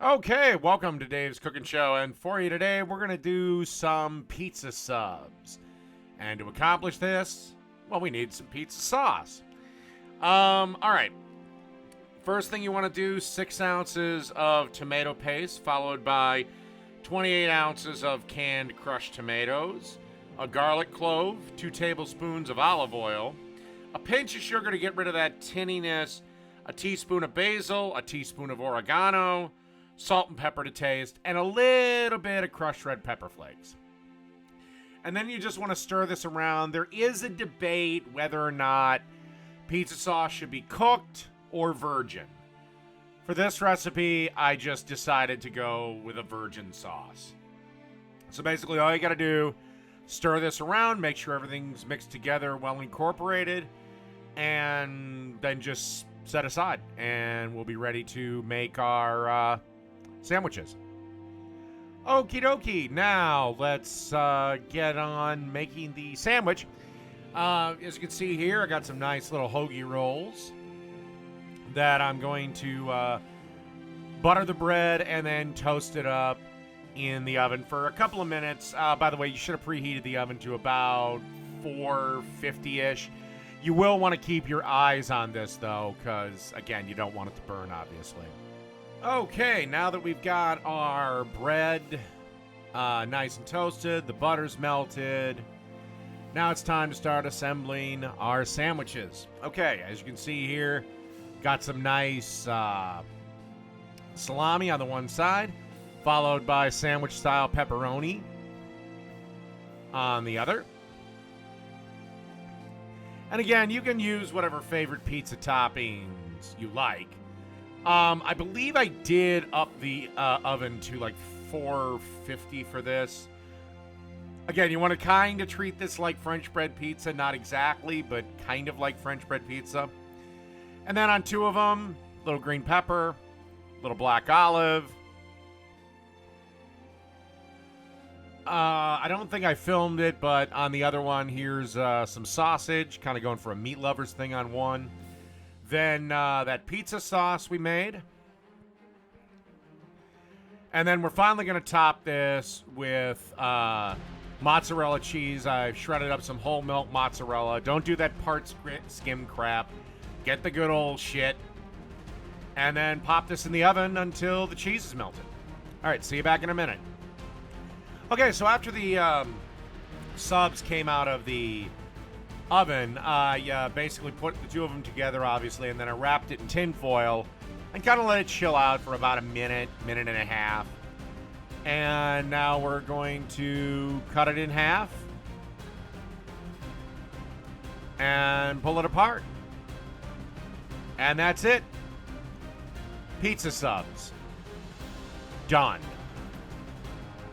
Okay, welcome to Dave's Cooking Show, and for you today, we're going to do some pizza subs. And to accomplish this, well, we need some pizza sauce. All right. First thing you want to do, 6 ounces of tomato paste, followed by 28 ounces of canned crushed tomatoes, a garlic clove, 2 tablespoons of olive oil, a pinch of sugar to get rid of that tinniness, a teaspoon of basil, a teaspoon of oregano, salt and pepper to taste, and a little bit of crushed red pepper flakes. And then you just want to stir this around. There is a debate whether or not pizza sauce should be cooked or virgin. For this recipe, I just decided to go with a virgin sauce. So basically all you got to do, stir this around, make sure everything's mixed together, well incorporated, and then just set aside. And we'll be ready to make our sandwiches. Okie dokie. Now let's get on making the sandwich. As you can see here, I got some nice little hoagie rolls that I'm going to butter the bread and then toast it up in the oven for a couple of minutes. By the way, you should have preheated the oven to about 450-ish. You will want to keep your eyes on this, though, because, again, you don't want it to burn, obviously. Okay, now that we've got our bread nice and toasted, the butter's melted, now it's time to start assembling our sandwiches. Okay, as you can see here, got some nice salami on the one side, followed by sandwich-style pepperoni on the other. And again, you can use whatever favorite pizza toppings you like. I believe I did up the oven to like 450 for this. Again, you want to kind of treat this like French bread pizza. Not exactly, but kind of like French bread pizza. And then on 2 of them, little green pepper, little black olive. I don't think I filmed it, but on the other one, here's some sausage. Kind of going for a meat lovers thing on one. Then that pizza sauce we made. And then we're finally going to top this with mozzarella cheese. I've shredded up some whole milk mozzarella. Don't do that part skim crap. Get the good old shit. And then pop this in the oven until the cheese is melted. All right, see you back in a minute. Okay, so after the subs came out of the oven, I basically put the 2 of them together, obviously, and then I wrapped it in tin foil and kind of let it chill out for about a minute, minute and a half. And now we're going to cut it in half and pull it apart. And that's it. Pizza subs. Done.